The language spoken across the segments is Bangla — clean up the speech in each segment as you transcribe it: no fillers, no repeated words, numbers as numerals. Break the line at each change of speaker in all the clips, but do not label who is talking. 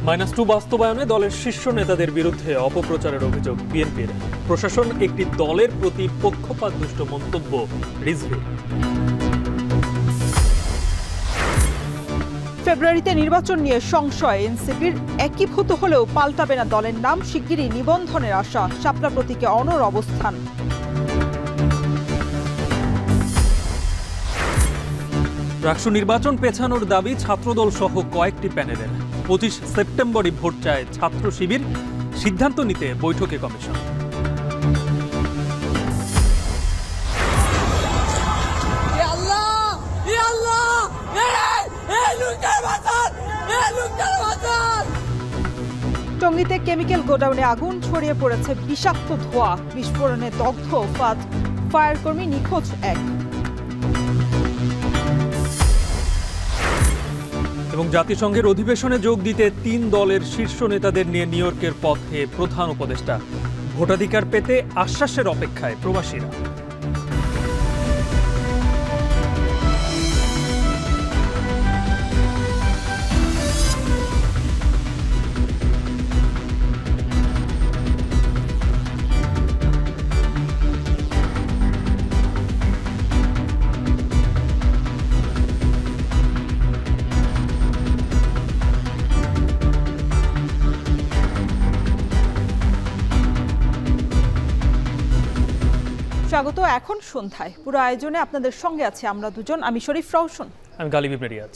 -2 বাস্তবায়নে দলের শীর্ষ নেতাদের বিরুদ্ধে অপপ্রচারের অভিযোগ বিএনপির। প্রশাসন একটি দলের প্রতি পক্ষপাতদুষ্ট মন্তব্য রিজভীর।
ফেব্রুয়ারিতে নির্বাচন নিয়ে সংশয় এনসিপির, একীভূত হলেও পাল্টাবে না দলের নাম, শিগগিরই নিবন্ধনের আশা, শাপলা প্রতীকে অনড় অবস্থান।
রাষ্ট্র নির্বাচন পেছানোর দাবি ছাত্রদল সহ কয়েকটি প্যানেলের। 25 সেপ্টেম্বরই ভোট চায় ছাত্র শিবির, সিদ্ধান্ত নিতে বৈঠকে কমিশন।
টঙ্গীতে কেমিক্যাল গোডাউনে আগুন, ছড়িয়ে পড়েছে বিষাক্ত ধোঁয়া, বিস্ফোরণে দগ্ধ ফায়ারকর্মী নিখোঁজ এক।
এবং জাতিসংঘের অধিবেশনে যোগ দিতে 3 দলের শীর্ষ নেতাদের নিয়ে নিউ ইয়র্কের পথে প্রধান উপদেষ্টা। ভোটাধিকার পেতে আশ্বাসের অপেক্ষায় প্রবাসীরা।
স্বাগত। এখন সন্ধ্যায় পুরো আয়োজনে আপনাদের সঙ্গে আছে আমরা দুজন, আমি শরীফ রওশন,
আমি গালিব রিয়াজ।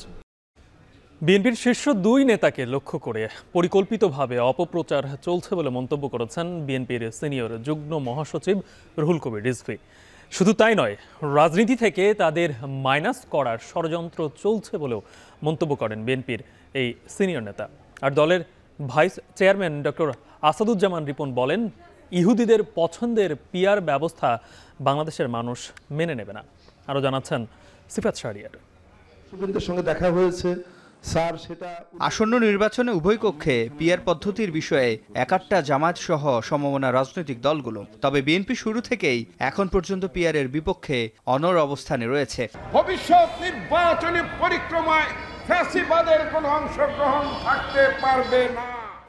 বিএনপির শীর্ষ 2 নেতাকে লক্ষ্য করে পরিকল্পিতভাবে অপপ্রচার চলছে বলে মন্তব্য করেছেন বিএনপির সিনিয়র যুগ্ম মহাসচিব রুহুল কবির রিজভী। শুধু তাই নয়, রাজনীতি থেকে তাদের মাইনাস করার ষড়যন্ত্র চলছে বলেও মন্তব্য করেন বিএনপির এই সিনিয়র নেতা। আর দলের vice chairman doctor Asaduzzaman Ripon বলেন, ইহুদিদের পছন্দের পিআর ব্যবস্থা বাংলাদেশের মানুষ মেনে নেবে না। আরও জানাচ্ছেন সিফাত শাহরিয়ার।
সঙ্গে দেখা হয়েছে স্যার, সেটা
আসন্ন নির্বাচনে উভয় কক্ষে পিআর পদ্ধতির বিষয়ে একাট্টা জামায়াত সহ সমমনা রাজনৈতিক দলগুলো। তবে বিএনপি শুরু থেকেই এখন পর্যন্ত পিআরের বিপক্ষে অনড় অবস্থানে রয়েছে।
ভবিষ্যৎ নির্বাচনী পরিক্রমায় ফ্যাসিবাদের কোনো অংশগ্রহণ থাকতে পারবে না।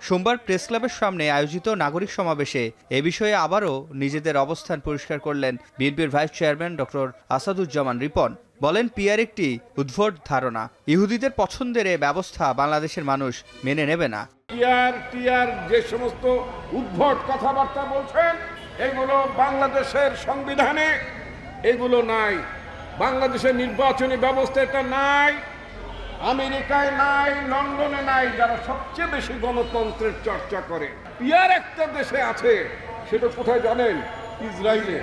সোমবার প্রেস ক্লাবের সামনে আয়োজিত নাগরিক সমাবেশে এ বিষয়ে আবারও নিজেদের অবস্থান পরিষ্কার করলেন বিএনপির vice chairman doctor Asaduzzaman Ripon. বলেন, পিআর একটি উদ্ভট ধারণা, ইহুদিদের পছন্দের এ ব্যবস্থা বাংলাদেশের মানুষ মেনে নেবে না।
পিআর যে সমস্ত উদ্ভট কথাবার্তা বলছেন, এগুলো বাংলাদেশের সংবিধানে এগুলো নাই, বাংলাদেশের নির্বাচনী ব্যবস্থা এটা নাই, আমেরিকায় নাই, লন্ডনে নাই, যারা সবচেয়ে বেশি গণতন্ত্রের চর্চা করে। পিআর একটা দেশে আছে, সেটা কোথায় জানেন? ইসরায়েলে।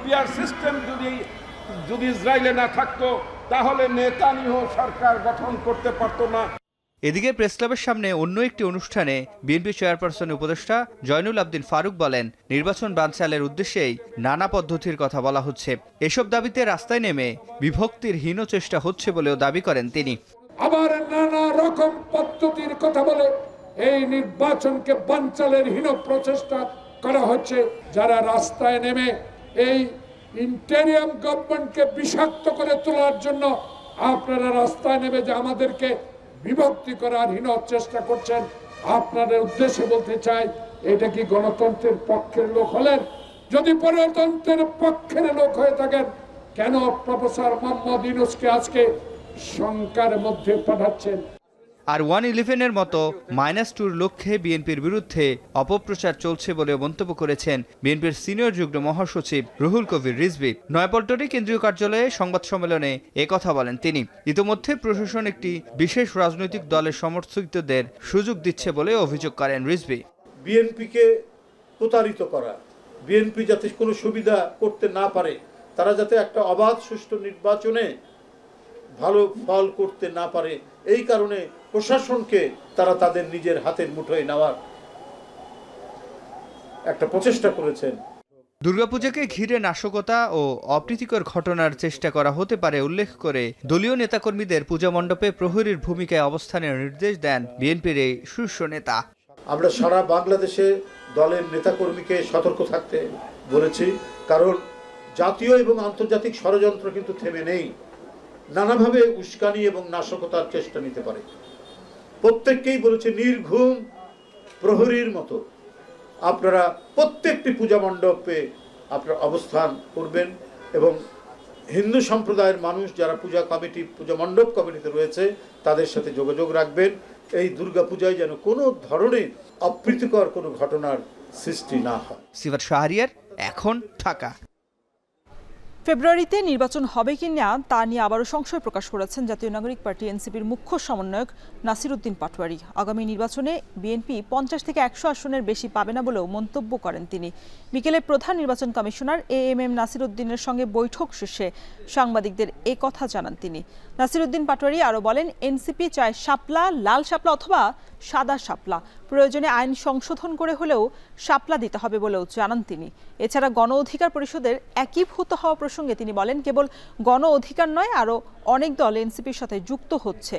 পিআর সিস্টেম যদি ইসরায়েলে না থাকতো, তাহলে নেতানিয়াহু সরকার গঠন করতে পারতো না।
এদিকে প্রেস ক্লাবের সামনে অন্য একটি অনুষ্ঠানে বিএনপি চেয়ারপারসন উপদেষ্টা জয়নুল আবদিন ফারুক বলেন, নির্বাচন বানচালের উদ্দেশ্যেই নানা পদ্ধতির কথা বলা হচ্ছে। এসব দাবিতে রাস্তায় নেমে বিভক্তির হীন চেষ্টা হচ্ছে বলেও দাবি করেন তিনি।
আবার নানা রকম পদ্ধতির কথা বলে এই নির্বাচনকে বানচালের হীন প্রচেষ্টা করা হচ্ছে। যারা রাস্তায় নেমে এই ইন্টেরিয়াম গভর্নমেন্টকে বিষাক্ত করে তোলার জন্য আপনারা রাস্তায় নেমে যে আমাদেরকে বিভক্তি করার হীন চেষ্টা করছেন, আপনাদের উদ্দেশ্যে বলতে চাই, এটা কি গণতন্ত্রের পক্ষের লোক হলেন? যদি গণতন্ত্রের পক্ষের লোক হয়ে থাকেন, কেন প্রফেসর মোহাম্মদ ইউনূসকে আজকে শঙ্কার মধ্যে পাঠাচ্ছেন?
আর 111-এর মতো -2-র লক্ষ্যে বিএনপির বিরুদ্ধে অপপ্রচার চলছে বলে মন্তব্য করেছেন বিএনপির সিনিয়র যুগ্ম মহাসচিব রুহুল কবির রিজভী। নয়াপল্টনে কেন্দ্রীয় কার্যালয়ে সংবাদ সম্মেলনে একথা বলেন তিনি। ইতোমধ্যে প্রশাসন একটি বিশেষ রাজনৈতিক দলের সমর্থকদের সুযোগ দিচ্ছে বলে অভিযোগ করেন রিজভী।
বিএনপিকে প্রতারিত করা, বিএনপি যাতে কোনো সুবিধা করতে না পারে, তারা যাতে একটা অবাধ সুষ্ঠু নির্বাচনে ভালো ফল করতে না পারে, এই কারণে প্রশাসনকে তারা তাদের নিজের হাতের মুঠোয় নেওয়ার একটা প্রচেষ্টা করেছেন।
দুর্গাপূজাকে ঘিরে নাশকতা ও অপ্রীতিকর ঘটনার চেষ্টা করা হতে পারে উল্লেখ করে দলীয় নেতাকর্মীদের পূজা মণ্ডপে প্রহরীর ভূমিকায় অবস্থানের নির্দেশ দেন বিএনপির এই শীর্ষ নেতা।
আমরা সারা বাংলাদেশে দলের নেতাকর্মীকে সতর্ক থাকতে বলেছি, কারণ জাতীয় এবং আন্তর্জাতিক ষড়যন্ত্র কিন্তু থেমে নেই, নানাভাবে উস্কানি এবং নাশকতার চেষ্টা নিতে পারে। প্রত্যেককেই বলেছে নির্ঘুম প্রহরীর মতো আপনারা প্রত্যেকটি পূজা মণ্ডপে আপনারা অবস্থান করবেন এবং হিন্দু সম্প্রদায়ের মানুষ যারা পূজা মণ্ডপ কমিটিতে রয়েছে তাদের সাথে যোগাযোগ রাখবেন। এই দুর্গাপূজায় যেন কোনো ধরনের অপ্রীতিকর কোনো ঘটনার সৃষ্টি না হয়।
সিফাত শাহরিয়ার, এখন ঢাকা।
ফেব্রুয়ারিতে নির্বাচন হবে কিনা তা নিয়ে আবারও সংশয় প্রকাশ করেছেন জাতীয় নাগরিক পার্টি এনসিপির মুখ্য সমন্বয়ক নাসির উদ্দিন পাটোয়ারি। আগামী নির্বাচনে বিএনপি 50 থেকে 100 আসনের বেশি পাবে না বলেও মন্তব্য করেন তিনি। বিকেলে প্রধান নির্বাচন কমিশনার এএমএম নাসির উদ্দিনের সঙ্গে বৈঠক শেষে সাংবাদিকদের এ কথা জানান তিনি। নাসির উদ্দিন পাটোয়ারি আরও বলেন, এনসিপি চায় শাপলা, লাল শাপলা অথবা সাদা শাপলা, প্রয়োজনে আইন সংশোধন করে হলেও শাপলা দিতে হবে বলেও জানান তিনি। এছাড়া গণ অধিকার পরিষদের একীভূত হওয়া প্রসঙ্গে তিনি বলেন, কেবল গণ অধিকার নয়, আরও অনেক দল এনসিপির সাথে যুক্ত হচ্ছে।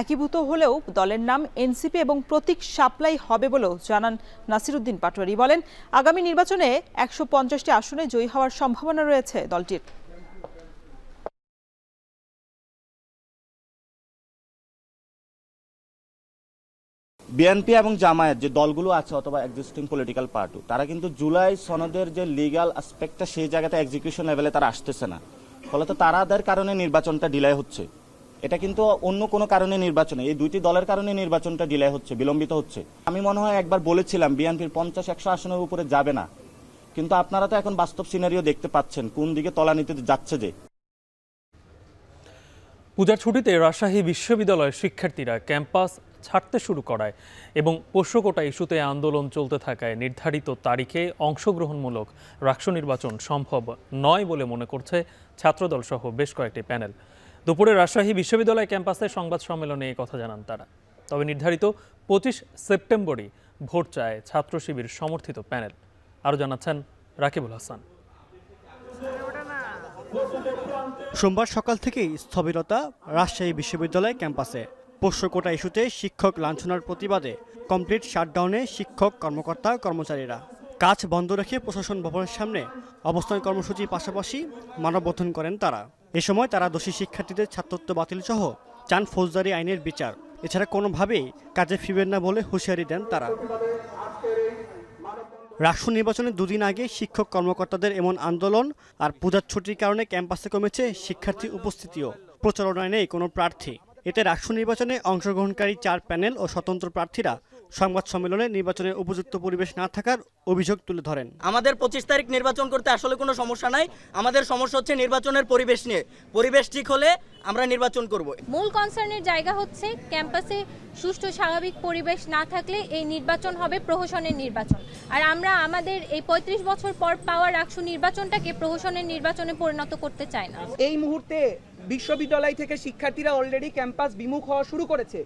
একীভূত হলেও দলের নাম এনসিপি এবং প্রতীক শাপলাই হবে বলেও জানান নাসির উদ্দিন পাটোয়ারি। বলেন, আগামী নির্বাচনে 150টি আসনে জয়ী হওয়ার সম্ভাবনা রয়েছে দলটির।
বিএনপি এবং জামায়াত যে দলগুলো আছে অথবা এক্সিস্টিং পলিটিক্যাল পার্টি, তারা কিন্তু জুলাই সনদের যে লিগ্যাল অ্যাসপেক্টটা সেই জায়গাতে এক্সিকিউশন লেভেলে তারা আসতেছে না, ফলে তো তারাদের কারণে নির্বাচনটা ডিলে হচ্ছে। এটা কিন্তু অন্য কোনো কারণে নির্বাচনে, এই দুইটি দলের কারণে নির্বাচনটা ডিলে হচ্ছে, বিলম্বিত হচ্ছে। আমি মনে হয় একবার বলেছিলাম বিএনপির 50-100 আসনের উপরে যাবে না, কিন্তু আপনারা তো এখন বাস্তব সিনারিও দেখতে পাচ্ছেন কোন দিকে তলানিতে যাচ্ছে। যে
পূজার ছুটিতে রাজশাহী বিশ্ববিদ্যালয়ের শিক্ষার্থীরা ক্যাম্পাস ছাড়তে শুরু করায় এবং পোষ্য কোটা ইস্যুতে আন্দোলন চলতে থাকায় নির্ধারিত তারিখে অংশগ্রহণমূলক রাষ্ট্র নির্বাচন সম্ভব নয় বলে মনে করছে ছাত্রদল সহ বেশ কয়েকটি প্যানেল। দুপুরে রাজশাহী বিশ্ববিদ্যালয় ক্যাম্পাসে সংবাদ সম্মেলনে এই কথা জানান তারা। তবে নির্ধারিত 25 সেপ্টেম্বরই ভোট চায় ছাত্র শিবির সমর্থিত প্যানেল। আরও জানাচ্ছেন রাকিবুল হাসান।
সোমবার সকাল থেকেই স্থবিরতা রাজশাহী বিশ্ববিদ্যালয় ক্যাম্পাসে। পোষ্য কোটা ইস্যুতে শিক্ষক লাঞ্ছনার প্রতিবাদে কমপ্লিট শাটডাউনে শিক্ষক কর্মকর্তা কর্মচারীরা কাজ বন্ধ রেখে প্রশাসন ভবনের সামনে অবস্থান কর্মসূচির পাশাপাশি মানববন্ধন করেন তারা। এ সময় তারা দোষী শিক্ষার্থীদের ছাত্রত্ব বাতিল সহ চান ফৌজদারি আইনের বিচার। এছাড়া কোনোভাবেই কাজে ফিরবেন না বলে হুঁশিয়ারি দেন তারা। রাষ্ট্র নির্বাচনের দুদিন আগে শিক্ষক কর্মকর্তাদের এমন আন্দোলন আর পূজার ছুটির কারণে ক্যাম্পাসে কমেছে শিক্ষার্থী উপস্থিতিও। প্রচারণায় নেই কোনো প্রার্থী। এতে রাষ্ট্র নির্বাচনে অংশগ্রহণকারী 4 প্যানেল ও স্বতন্ত্র প্রার্থীরা সংবাদ সম্মেলনে নির্বাচনের উপযুক্ত পরিবেশ না থাকার অভিযোগ তুলে ধরেন।
আমাদের 25 তারিখ নির্বাচন করতে আসলে কোনো সমস্যা নাই, আমাদের সমস্যা হচ্ছে নির্বাচনের পরিবেশ নিয়ে। পরিবেশ ঠিক হলে আমরা নির্বাচন করব।
মূল কনসার্নের জায়গা হচ্ছে ক্যাম্পাসে সুষ্ঠু স্বাভাবিক পরিবেশ না থাকলে এই নির্বাচন হবে প্রহসনের নির্বাচন। আর আমরা আমাদের এই 35 বছর পর পাওয়া রাষ্ট্র নির্বাচনটাকে প্রহসনের নির্বাচনে পরিণত করতে চাই না।
এই মুহূর্তে বিশ্ববিদ্যালয় থেকে শিক্ষার্থীরা অলরেডি ক্যাম্পাস বিমুখ হওয়া শুরু করেছে।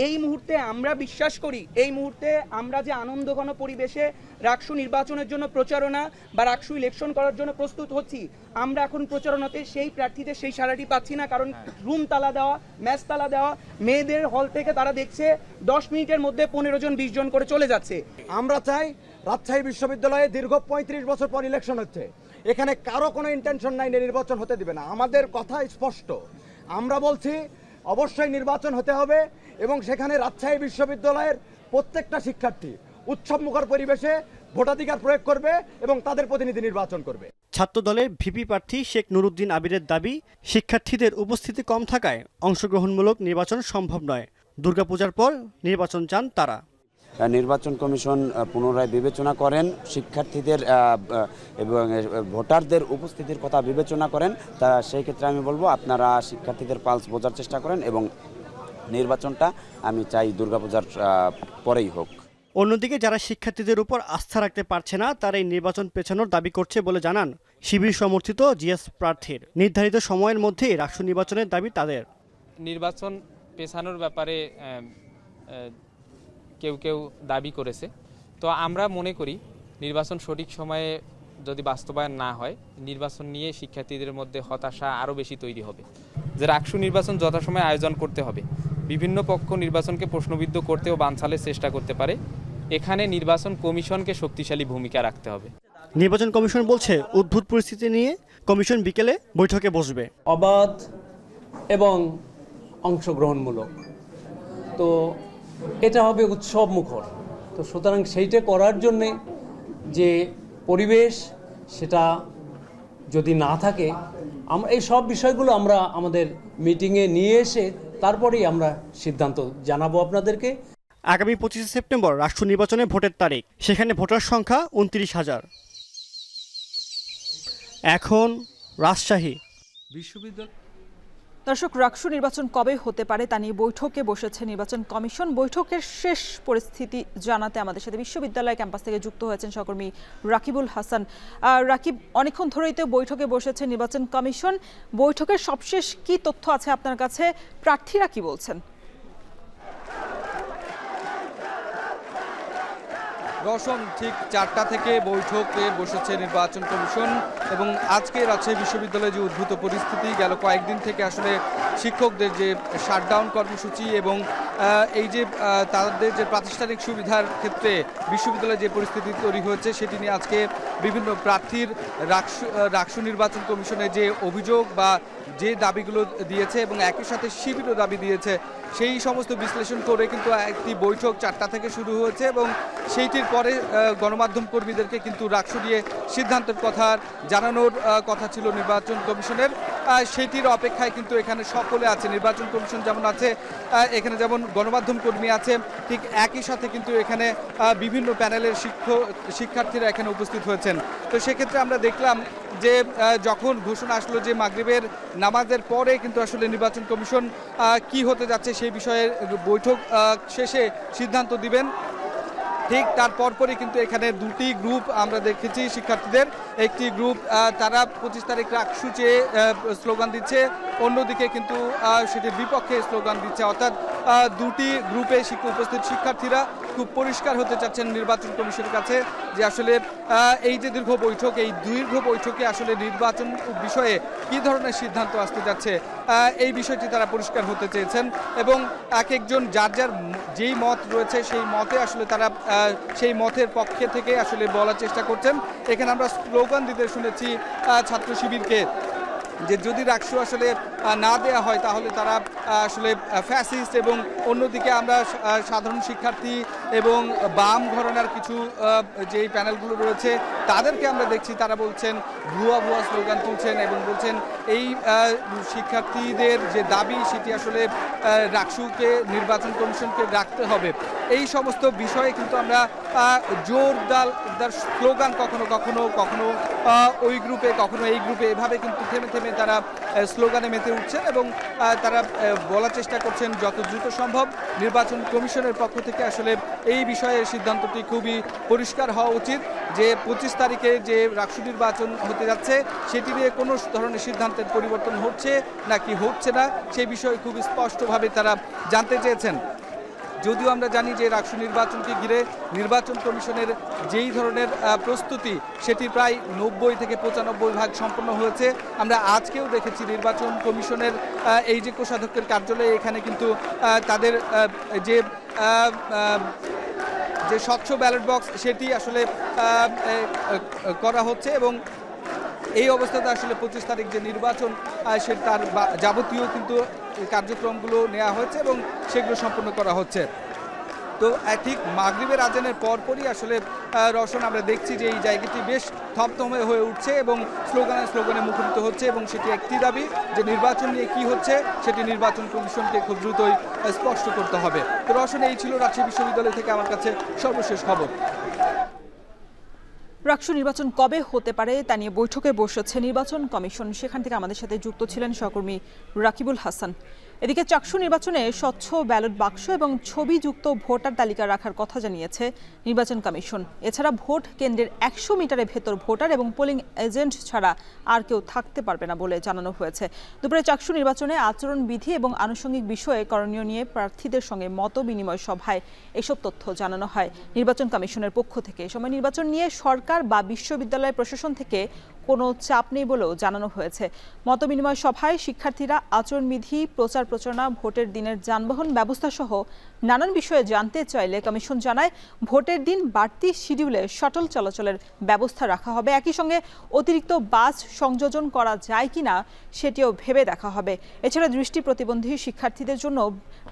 এই মুহূর্তে আমরা বিশ্বাস করি, এই মুহূর্তে আমরা যে আনন্দঘন পরিবেশে রাষ্ট্র নির্বাচনের জন্য প্রচারণা বা রাষ্ট্র ইলেকশন করার জন্য প্রস্তুত হচ্ছি, আমরা এখন প্রচারণাতে সেই প্রার্থীদের সেই সারাটি পাচ্ছি না। কারণ রুম তালা দেওয়া, ম্যাচ তালা দেওয়া, মেয়েদের হল থেকে তারা দেখছে 10 মিনিটের মধ্যে 15 জন 20 জন করে চলে যাচ্ছে।
আমরা চাই রাজশাহী বিশ্ববিদ্যালয়ে দীর্ঘ 35 বছর পর ইলেকশন হচ্ছে, এখানে কারো কোনো ইন্টেনশন নাই নির্বাচন হতে দিবে না। আমাদের কথা স্পষ্ট, আমরা বলছি অবশ্যই নির্বাচন হতে হবে এবং সেখানে রাজশাহী বিশ্ববিদ্যালয়ের প্রত্যেকটা শিক্ষার্থী উৎসবমুখর পরিবেশে ভোটাধিকার প্রয়োগ করবে এবং তাদের প্রতিনিধি নির্বাচন করবে।
ছাত্রদলের ভিপি প্রার্থী শেখ নুরুদ্দিন আবিরের দাবি, শিক্ষার্থীদের উপস্থিতি কম থাকায় অংশগ্রহণমূলক নির্বাচন সম্ভব নয়। দুর্গাপূজার পর নির্বাচন চান তারা।
নির্বাচন কমিশন পুনরায় বিবেচনা করেন, শিক্ষার্থীদের এবং ভোটারদের উপস্থিতির কথা বিবেচনা করেন। তা সেই ক্ষেত্রে আমি বলবো আপনারা শিক্ষার্থীদের পালস বোঝার চেষ্টা করেন এবং নির্বাচনটা আমি চাই দুর্গাপূজার পরেই হোক।
অন্যদিকে যারা শিক্ষার্থীদের উপর আস্থা রাখতে পারছে না তারা এই নির্বাচন পেছানোর দাবি করছে বলে জানান শিবির সমর্থিত জিএস প্রার্থীর। নির্ধারিত সময়ের মধ্যেই রাষ্ট্র নির্বাচনের দাবি তাদের।
নির্বাচন পেছানোর ব্যাপারে কেউ কেউ দাবি করেছে, তো আমরা মনে করি নির্বাচন সঠিক সময়ে যদি বাস্তবায়ন না হয় নির্বাচন নিয়ে শিক্ষার্থীদের মধ্যে হতাশা আরও বেশি তৈরি হবে। যে রাষ্ট্র নির্বাচন যথাসময়ে আয়োজন করতে হবে, বিভিন্ন পক্ষ নির্বাচনকে প্রশ্নবিদ্ধ করতে ও বানচালের চেষ্টা করতে পারে, এখানে নির্বাচন কমিশনকে শক্তিশালী ভূমিকা রাখতে হবে।
নির্বাচন কমিশন বলছে উদ্ভূত পরিস্থিতি নিয়ে কমিশন বিকেলে বৈঠকে বসবে।
অবাধ এবং অংশগ্রহণমূলক, তো এটা হবে উৎসব মুখর। তো সুতরাং সেইটা করার জন্যে যে পরিবেশ সেটা যদি না থাকে, আমরা এই সব বিষয়গুলো আমরা আমাদের মিটিংয়ে নিয়ে এসে তারপরেই আমরা সিদ্ধান্ত জানাবো আপনাদেরকে।
আগামী 25 সেপ্টেম্বর রাষ্ট্র নির্বাচনে ভোটের তারিখ, সেখানে ভোটার সংখ্যা 29,000। এখন রাজশাহী
বিশ্ববিদ্যালয়। দর্শক, রাষ্ট্র নির্বাচন কবে হতে পারে তা নিয়ে বৈঠকে বসেছে নির্বাচন কমিশন। বৈঠকের শেষ পরিস্থিতি জানাতে আমাদের সাথে বিশ্ববিদ্যালয় ক্যাম্পাস থেকে যুক্ত হয়েছেন সহকর্মী রাকিবুল হাসান। রাকিব, অনেকক্ষণ ধরেই তো বৈঠকে বসেছে নির্বাচন কমিশন। বৈঠকের সবশেষ কি তথ্য আছে আপনার কাছে? প্রার্থীরা কি বলছেন?
রওশন, ঠিক 4টা থেকে বৈঠকে বসেছে নির্বাচন কমিশন এবং আজকে রাজশাহী বিশ্ববিদ্যালয়ে যে উদ্ভূত পরিস্থিতি, গেল কয়েকদিন থেকে আসলে শিক্ষকদের যে শাটডাউন কর্মসূচি এবং এই যে তাদের যে প্রাতিষ্ঠানিক সুবিধার ক্ষেত্রে বিশ্ববিদ্যালয়ে যে পরিস্থিতি তৈরি হয়েছে সেটি নিয়ে আজকে বিভিন্ন প্রার্থীর রাষ্ট্র নির্বাচন কমিশনে যে অভিযোগ বা যে দাবিগুলো দিয়েছে এবং একই সাথে শিবিরও দাবি দিয়েছে, সেই সমস্ত বিশ্লেষণ করে কিন্তু একটি বৈঠক 4টা থেকে শুরু হয়েছে এবং সেইটির পরে গণমাধ্যম কর্মীদেরকে কিন্তু রাষ্ট্র দিয়ে সিদ্ধান্তের কথা জানানোর কথা ছিল নির্বাচন কমিশনের। সেটির অপেক্ষায় কিন্তু এখানে সকলে আছে। নির্বাচন কমিশন যেমন আছে, এখানে যেমন গণমাধ্যম কর্মী আছে, ঠিক একই সাথে কিন্তু এখানে বিভিন্ন প্যানেলের শিক্ষার্থীরা এখানে উপস্থিত হয়েছেন। তো সেক্ষেত্রে আমরা দেখলাম যে যখন ঘোষণা আসলো যে মাগরিবের নামাজের পরে কিন্তু আসলে নির্বাচন কমিশন কি হতে যাচ্ছে সেই বিষয়ে বৈঠক শেষে সিদ্ধান্ত দিবেন, ঠিক তার পরপরই কিন্তু এখানে দুটি গ্রুপ আমরা দেখেছি শিক্ষার্থীদের। একটি গ্রুপ তারা 25 তারিখ রাখসু চেয়ে স্লোগান দিচ্ছে, অন্যদিকে কিন্তু সেটির বিপক্ষে স্লোগান দিচ্ছে। অর্থাৎ দুটি গ্রুপে উপস্থিত শিক্ষার্থীরা খুব পরিষ্কার হতে চাচ্ছেন নির্বাচন কমিশনের কাছে যে আসলে এই যে দীর্ঘ বৈঠক, এই দীর্ঘ বৈঠকে আসলে নির্বাচন বিষয়ে কী ধরনের সিদ্ধান্ত আসতে যাচ্ছে এই বিষয়টি তারা পরিষ্কার হতে চেয়েছেন এবং এক একজন যার যার যেই মত রয়েছে সেই মতে আসলে তারা সেই মতের পক্ষে থেকে আসলে বলার চেষ্টা করছেন। এখানে আমরা স্লোগান দিতে শুনেছি ছাত্র শিবিরকে যে যদি রাষ্ট্র আসলে না দেয়া হয় তাহলে তারা আসলে ফ্যাসিস্ট, এবং অন্যদিকে আমরা সাধারণ শিক্ষার্থী এবং বাম ঘরানার কিছু যেই প্যানেলগুলো রয়েছে তাদেরকে আমরা দেখছি তারা বলছেন ভুয়া ভুয়া স্লোগান তুলছেন এবং বলছেন এই শিক্ষার্থীদের যে দাবি সেটি আসলে রাষ্ট্রকে নির্বাচন কমিশনকে রাখতে হবে। এই সমস্ত বিষয়ে কিন্তু আমরা জোরদার স্লোগান কখনো কখনো কখনো ওই গ্রুপে কখনো এই গ্রুপে এভাবে কিন্তু থেমে থেমে তারা স্লোগানে মেতে উঠছেন এবং তারা বলার চেষ্টা করছেন যত দ্রুত সম্ভব নির্বাচন কমিশনের পক্ষ থেকে আসলে এই বিষয়ে সিদ্ধান্তটি খুবই পরিষ্কার হওয়া উচিত যে 25 তারিখে যে রাষ্ট্র নির্বাচন হতে যাচ্ছে সেটি নিয়ে কোনো ধরনের সিদ্ধান্তের পরিবর্তন হচ্ছে নাকি হচ্ছে না সেই বিষয়ে খুব স্পষ্টভাবে তারা জানতে চেয়েছেন। যদিও আমরা জানি যে রাষ্ট্র নির্বাচনকে ঘিরে নির্বাচন কমিশনের যেই ধরনের প্রস্তুতি সেটি প্রায় 90 থেকে 95% সম্পন্ন হয়েছে। আমরা আজকেও দেখেছি নির্বাচন কমিশনের এই যে কোষাধ্যক্ষের কার্যালয়ে এখানে কিন্তু তাদের যে স্বচ্ছ ব্যালট বক্স সেটি আসলে করা হচ্ছে এবং এই অবস্থাতে আসলে 25 তারিখ যে নির্বাচন সে তার যাবতীয় কিন্তু কার্যক্রমগুলো নেওয়া হয়েছে এবং সেগুলো সম্পন্ন করা হচ্ছে। তো ঠিক মাগরিবের আজানের পরপরই আসলে রওশন আমরা দেখছি যে এই জায়গাটি বেশ থমথমে হয়ে উঠছে এবং স্লোগানে মুখরিত হচ্ছে এবং সেটি একটি দাবি যে নির্বাচন নিয়ে কি হচ্ছে সেটি নির্বাচন কমিশনকে খুব দ্রুতই স্পষ্ট করতে হবে। তো রওশন, এই ছিল রাজশাহী বিশ্ববিদ্যালয় থেকে আমার কাছে সর্বশেষ খবর।
রাষ্ট্র নির্বাচন কবে হতে পারে তা নিয়ে বৈঠকে বসেছে নির্বাচন কমিশন। সেখান থেকে আমাদের সাথে যুক্ত ছিলেন সহকর্মী রাকিবুল হাসান। এদিকে চাকসু নির্বাচনে স্বচ্ছ ব্যালট বাক্স এবং ছবিযুক্ত ভোটার তালিকা রাখার কথা জানিয়েছে নির্বাচন কমিশন। এছাড়া ভোট কেন্দ্রের 100 মিটারের ভেতর ভোটার এবং পোলিং এজেন্ট ছাড়া আর কেউ থাকতে পারবে না বলে জানানো হয়েছে। দুপুরে চাকসু নির্বাচনে আচরণবিধি এবং আনুষঙ্গিক বিষয়ে করণীয় নিয়ে প্রার্থীদের সঙ্গে মত বিনিময় সভায় এসব তথ্য জানানো হয় নির্বাচন কমিশনের পক্ষ থেকে। এ সময় নির্বাচন নিয়ে সরকার বা বিশ্ববিদ্যালয় প্রশাসন থেকে কোনো চাপ নেই বলেও জানানো হয়েছে। মতবিনিময় সভায় শিক্ষার্থীরা আচরণবিধি, প্রচার প্রচারণা, ভোটের দিনের যানবাহন ব্যবস্থা সহ নানান বিষয়ে জানতে চাইলে কমিশন জানায় ভোটের দিন বাড়তি শিডিউলে শাটল চলাচলের ব্যবস্থা রাখা হবে। একই সঙ্গে অতিরিক্ত বাস সংযোজন করা যায় কিনা সেটিও ভেবে দেখা হবে। এছাড়া দৃষ্টি প্রতিবন্ধী শিক্ষার্থীদের জন্য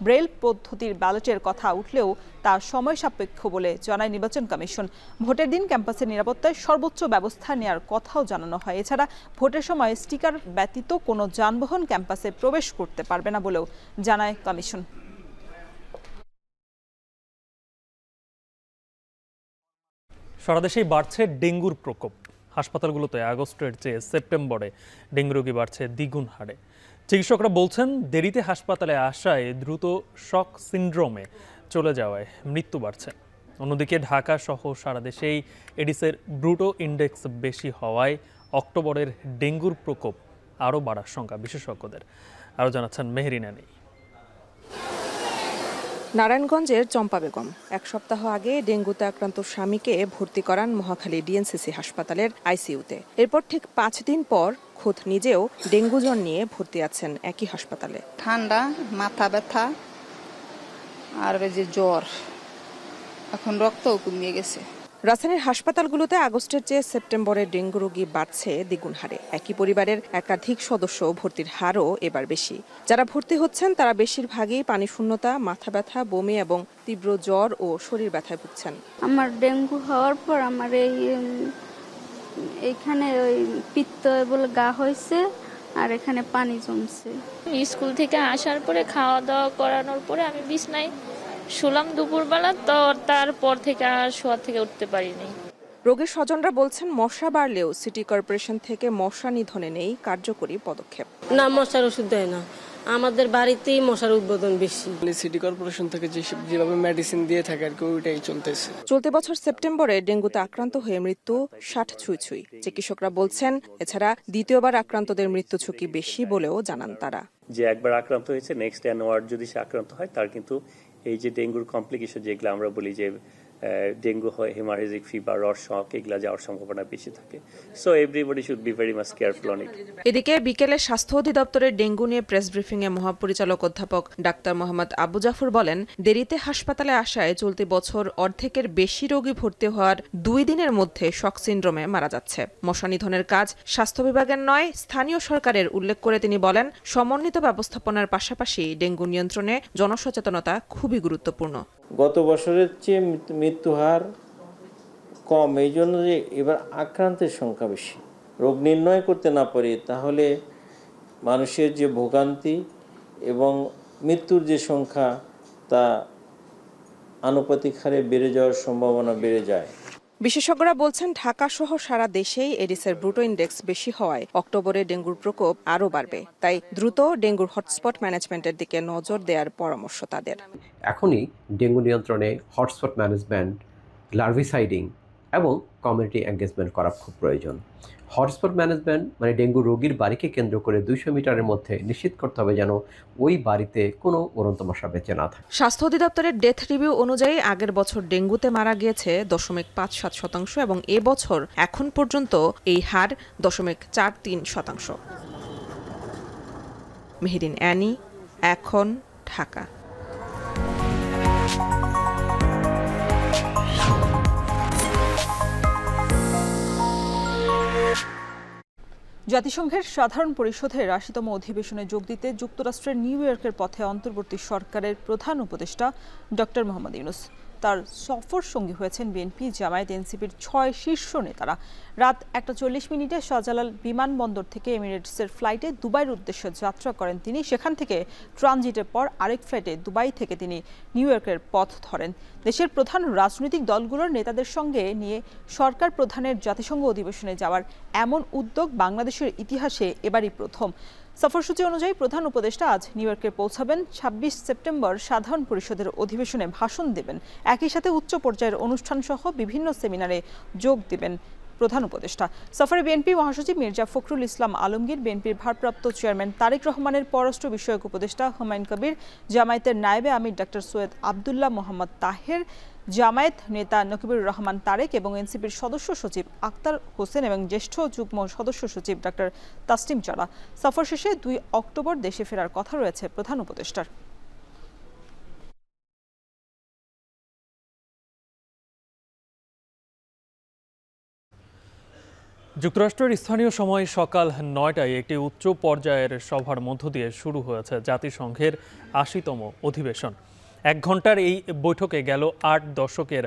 ব্রেল পদ্ধতির ব্যালটের কথা উঠলেও তা সময় সাপেক্ষ বলে জানায় নির্বাচন কমিশন। ভোটের দিন ক্যাম্পাসের নিরাপত্তায় সর্বোচ্চ ব্যবস্থা নেওয়ার কথাও জানানো হয়। এছাড়া ভোটের সময় স্টিকার ব্যতীত কোনো যানবাহন ক্যাম্পাসে প্রবেশ করতে পারবে না বলেও জানায় কমিশন।
সারা দেশেই বাড়ছে ডেঙ্গুর প্রকোপ। হাসপাতালগুলোতে আগস্টের চেয়ে সেপ্টেম্বরে ডেঙ্গু রোগী বাড়ছে দ্বিগুণ হারে। চিকিৎসকরা বলছেন দেরিতে হাসপাতালে আসায় দ্রুত শক সিন্ড্রোমে চলে যাওয়ায় মৃত্যু বাড়ছে। অন্যদিকে ঢাকা সহ সারা দেশেই এডিসের ব্রুটো ইন্ডেক্স বেশি হওয়ায় অক্টোবরের ডেঙ্গুর প্রকোপ আরও বাড়ার শঙ্কা বিশেষজ্ঞদের। আরও জানাচ্ছেন মেহেরিন আনি।
নারায়ণগঞ্জের চম্পা বেগম 1 সপ্তাহ আগে ডেঙ্গুতে আক্রান্ত স্বামীকে ভর্তি করান মহাখালী ডিএনসিসি হাসপাতালের আইসিইউতে। এরপর ঠিক 5 দিন পর খোদ নিজেও ডেঙ্গু জ্বর নিয়ে ভর্তি আছেন একই হাসপাতালে।
ঠান্ডা, মাথা ব্যথা আর যে জ্বর, এখন রক্তও কমে গেছে।
রাজধানীর হাসপাতালগুলোতে আগস্টের চেয়ে সেপ্টেম্বরে ডেঙ্গু রোগী বাড়ছে দ্বিগুণ হারে। একই পরিবারের একাধিক সদস্য ভর্তির হারও এবার বেশি। যারা ভর্তি হচ্ছেন তারা বেশিরভাগই পানি শূন্যতা, মাথা ব্যথা, বমি এবং তীব্র জ্বর ও শরীর ব্যথায় ভুগছেন।
আমার ডেঙ্গু হওয়ার পর আমার এইখানে ওই পিত্ত বলে গা হয়েছে আর এখানে পানি জমছে।
স্কুল থেকে আসার পরে খাওয়া দাওয়া করানোর পরে আমি বিছনায় শুলাম দুপুরবেলা, তো তারপর থেকে আর শোয়া থেকে উঠতে পারিনি।
রোগীর স্বজনরা বলছেন মশা বাড়লেও সিটি কর্পোরেশন থেকে মশা নিধনে নেই কার্যকরী পদক্ষেপ।
না, মশার ওষুধ দেয় না, আমাদের বাড়িতেই মশার উদ্বোধন বেশি।
সিটি কর্পোরেশন থেকে যেভাবে মেডিসিন দিয়ে থাকে আর কি ওইটাই চলতেছে।
চলতি বছর সেপ্টেম্বরে ডেঙ্গুতে আক্রান্ত হয়ে মৃত্যু 60 ছুঁই। চিকিৎসকরা বলছেন এছাড়া দ্বিতীয়বার আক্রান্তদের মৃত্যু ঝুঁকি বেশি বলেও জানান তারা।
যে একবার আক্রান্ত হয়েছে নেক্সট অ্যানোয়ার যদি সে আক্রান্ত হয় তার কিন্তু এই যে ডেঙ্গুর কমপ্লিকেশন যেগুলো আমরা বলি যে ডেঙ্গু হয়, হেমারেজিক ফিভার, রড শক, এগুলা যাওয়ার সম্ভাবনা বেশি থাকে। So everybody should be very much careful on it.
এদিকে বিকেলে স্বাস্থ্য অধিদপ্তরের ডেঙ্গু নিয়ে প্রেস ব্রিফিং এ মহাপরিচালক অধ্যাপক ডাক্তার মোহাম্মদ আবু জাফর বলেন, দেরিতে হাসপাতালে আসায় চলতি বছর অর্ধেকের বেশি রোগী ভর্তি হওয়ার 2 দিনের মধ্যে শক সিন্ড্রোমে মারা যাচ্ছে। মশা নিধনের কাজ স্বাস্থ্য বিভাগের নয়, স্থানীয় সরকারের উল্লেখ করে তিনি বলেন, সমন্বিত ব্যবস্থাপনার পাশাপাশি ডেঙ্গু নিয়ন্ত্রণে জনসচেতনতা খুবই গুরুত্বপূর্ণ।
গত বছরের চেয়ে মৃত্যু হার কম, এই জন্য যে এবার আক্রান্তের সংখ্যা বেশি। রোগ নির্ণয় করতে না পারি তাহলে মানুষের যে ভোগান্তি এবং মৃত্যুর যে সংখ্যা তা আনুপাতিক হারে বেড়ে যাওয়ার সম্ভাবনা বেড়ে যায়।
বিশেষজ্ঞরা বলছেন ঢাকা সহ সারা দেশেই এডিসের ব্রুটো ইন্ডেক্স বেশি হওয়ায় অক্টোবরে ডেঙ্গুর প্রকোপ আরও বাড়বে। তাই দ্রুত ডেঙ্গুর হটস্পট ম্যানেজমেন্টের দিকে নজর দেওয়ার পরামর্শ তাদের।
এখনই ডেঙ্গু নিয়ন্ত্রণে হটস্পট ম্যানেজমেন্ট, লার্ভিসাইডিং এবং কমিউনিটি এঙ্গেজমেন্ট করা খুব প্রয়োজন। হটস্পট ম্যানেজমেন্ট মানে ডেঙ্গু রোগীর বাড়িকে কেন্দ্র করে 200 মিটারের মধ্যে নিশ্চিত করতে হবে যেন ওই বাড়িতে কোনো উড়ন্ত মশা বেঁচে না থাকে।
স্বাস্থ্য অধিদপ্তরের ডেথ রিভিউ অনুযায়ী আগের বছর ডেঙ্গুতে মারা গিয়েছে 0.57% এবং এবছর এখন পর্যন্ত এই হার 0.43%। মেহেরিন অ্যানি, এখন, ঢাকা।
জাতিসংঘের সাধারণ পরিষদের 80তম অধিবেশনে যোগ দিতে যুক্তরাষ্ট্রের নিউ ইয়র্কের পথে অন্তর্বর্তী সরকারের প্রধান উপদেষ্টা ডক্টর মোহাম্মদ ইউনূস। তার সফর সঙ্গী হয়েছেন বিএনপি, জামায়াত, এনসিপির 6 শীর্ষ নেতারা। রাত 1:40 শাহজালাল বিমানবন্দর থেকে এমিরেটসের ফ্লাইটে দুবাইয়ের উদ্দেশ্যে যাত্রা করেন তিনি। সেখান থেকে ট্রানজিটের পর আরেক ফ্লাইটে দুবাই থেকে তিনি নিউ ইয়র্কের পথ ধরেন। দেশের প্রধান রাজনৈতিক দলগুলোর নেতাদের সঙ্গে নিয়ে সরকার প্রধানের জাতিসংঘ অধিবেশনে যাওয়ার এমন উদ্যোগ বাংলাদেশের ইতিহাসে এবারই প্রথম। সফরসূচি অনুযায়ী প্রধান উপদেষ্টা আজ নিউ ইয়র্কে পৌঁছাবেন। 26 সেপ্টেম্বর সাধারণ পরিষদের অধিবেশনে ভাষণ দেবেন। একই সাথে উচ্চ পর্যায়ের অনুষ্ঠান সহ বিভিন্ন সেমিনারে যোগ দেবেন প্রধান উপদেষ্টা। সফরে বিএনপি মহাসচিব মির্জা ফখরুল ইসলাম আলমগীর, বিএনপির ভারপ্রাপ্ত চেয়ারম্যান তারেক রহমানের পররাষ্ট্র বিষয়ক উপদেষ্টা হুমায়ুন কবির, জামায়াতের নায়েবে আমির ডক্টর সৈয়দ আবদুল্লাহ মোহাম্মদ তাহের, জামায়াত নেতা নকিবুর রহমান তারেক এবং এনসিপির সদস্য সচিব আক্তার হোসেন এবং জ্যেষ্ঠ যুগ্ম সদস্য সচিব ডক্টর তাসলিম চারা। সফর শেষে 2 অক্টোবর দেশে ফেরার কথা রয়েছে প্রধান উপদেষ্টার।
যুক্তরাষ্ট্রের স্থানীয় সময় সকাল 9টায় একটি উচ্চ পর্যায়ের সভার মধ্য দিয়ে শুরু হয়েছে জাতিসংঘের 80তম অধিবেশন। 1 ঘন্টার এই বৈঠকে গেল 8 দশকের